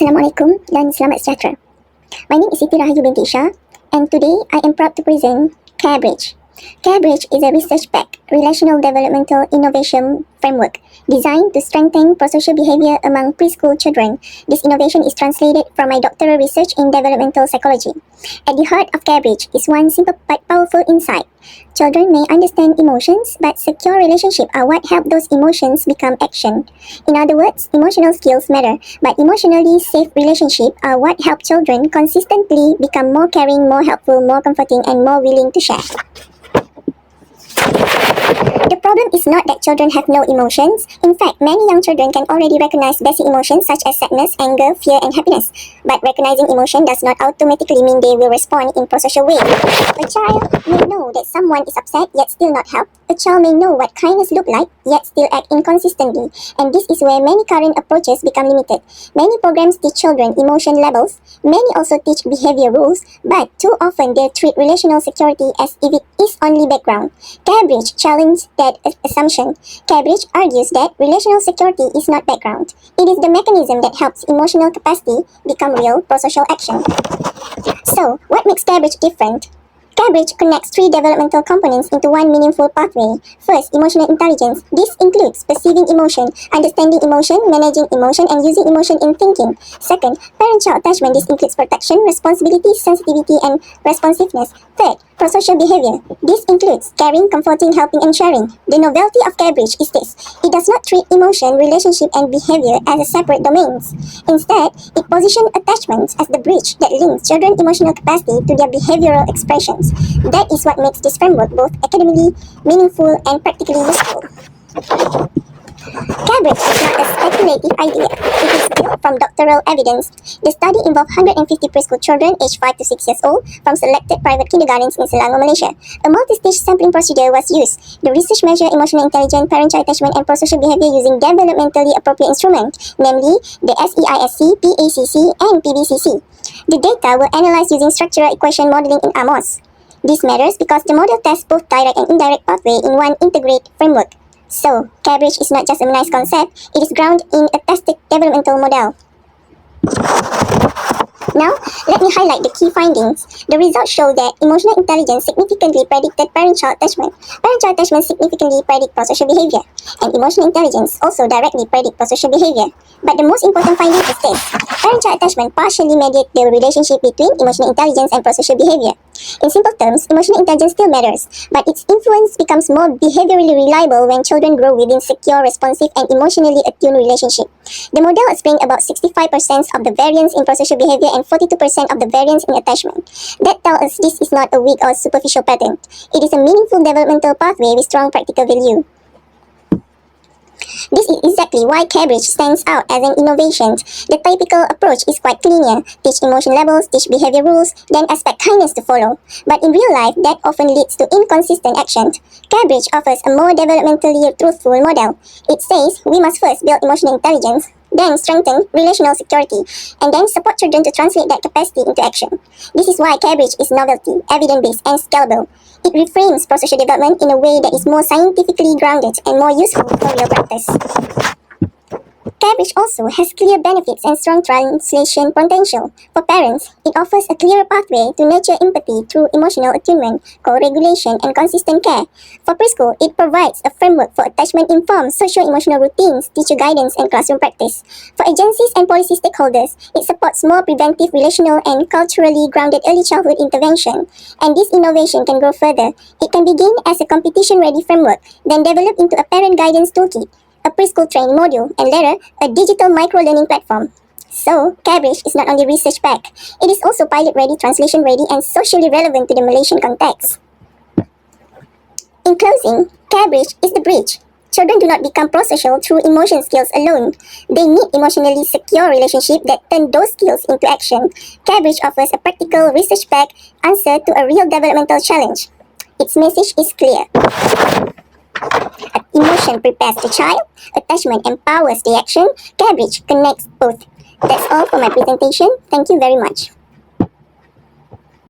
Assalamualaikum dan selamat sejahtera. My name is Siti Rahayu Binti Isha, and today I am proud to present CAREBridge. CAREBridge is a research-backed relational-developmental innovation framework designed to strengthen prosocial behavior among preschool children. This innovation is translated from my doctoral research in developmental psychology. At the heart of CAREBridge is one simple but powerful insight. Children may understand emotions, but secure relationships are what help those emotions become action. In other words, emotional skills matter, but emotionally safe relationships are what help children consistently become more caring, more helpful, more comforting, and more willing to share. The problem is not that children have no emotions. In fact, many young children can already recognize basic emotions such as sadness, anger, fear, and happiness. But recognizing emotion does not automatically mean they will respond in prosocial way. A child may know that someone is upset yet still not help. A child may know what kindness look like yet still act inconsistently. And this is where many current approaches become limited. Many programs teach children emotion levels. Many also teach behavior rules, but too often they treat relational security as if it is only background. CAREBridge challenges that assumption. CAREBridge argues that relational security is not background. It is the mechanism that helps emotional capacity become real prosocial action. So, what makes CAREBridge different? CAREBridge connects three developmental components into one meaningful pathway. First, emotional intelligence. This includes perceiving emotion, understanding emotion, managing emotion, and using emotion in thinking. Second, parent-child attachment. This includes protection, responsibility, sensitivity, and responsiveness. Third, prosocial behavior. This includes caring, comforting, helping, and sharing. The novelty of CAREBridge is this. It does not treat emotion, relationship, and behavior as separate domains. Instead, it positions attachments as the bridge that links children's emotional capacity to their behavioral expressions. That is what makes this framework both academically meaningful and practically useful. CAREBridge is not a speculative idea. It is built from doctoral evidence. The study involved 150 preschool children aged 5 to 6 years old from selected private kindergartens in Selangor, Malaysia. A multi-stage sampling procedure was used. The research measured emotional intelligence, parent-child attachment, and prosocial behavior using developmentally appropriate instruments, namely the SEISC, PACC, and PBCC. The data were analyzed using structural equation modeling in AMOS. This matters because the model tests both direct and indirect pathway in one integrated framework. So, CAREBridge is not just a nice concept, it is grounded in a tested developmental model. Now, let me highlight the key findings. The results show that emotional intelligence significantly predicted parent-child attachment. Parent-child attachment significantly predict prosocial behavior. And emotional intelligence also directly predict prosocial behavior. But the most important finding is this. Parent-child attachment partially mediates the relationship between emotional intelligence and prosocial behavior. In simple terms, emotional intelligence still matters, but its influence becomes more behaviorally reliable when children grow within secure, responsive, and emotionally attuned relationships. The model explained about 65% of the variance in prosocial behavior and 42% of the variance in attachment. That tells us this is not a weak or superficial pattern. It is a meaningful developmental pathway with strong practical value. This is exactly why CAREBridge stands out as an innovation. The typical approach is quite linear. Teach emotion levels, teach behavior rules, then expect kindness to follow. But in real life, that often leads to inconsistent actions. CAREBridge offers a more developmentally truthful model. It says we must first build emotional intelligence, then strengthen relational security, and then support children to translate that capacity into action. This is why CAREBridge is novelty, evidence-based, and scalable. It reframes prosocial development in a way that is more scientifically grounded and more useful for real practice. CAREBridge also has clear benefits and strong translation potential. For parents, it offers a clearer pathway to nurture empathy through emotional attunement, co-regulation, and consistent care. For preschool, it provides a framework for attachment-informed socio-emotional routines, teacher guidance, and classroom practice. For agencies and policy stakeholders, it supports more preventive, relational, and culturally grounded early childhood intervention. And this innovation can grow further. It can begin as a competition-ready framework, then develop into a parent guidance toolkit, a preschool training module, and later, a digital micro-learning platform. So, CAREBridge is not only research-backed, it is also pilot-ready, translation-ready, and socially relevant to the Malaysian context. In closing, CAREBridge is the bridge. Children do not become prosocial through emotion skills alone. They need emotionally secure relationships that turn those skills into action. CAREBridge offers a practical, research-backed answer to a real developmental challenge. Its message is clear. Emotion prepares the child, attachment empowers the action, CAREBridge connects both. That's all for my presentation. Thank you very much.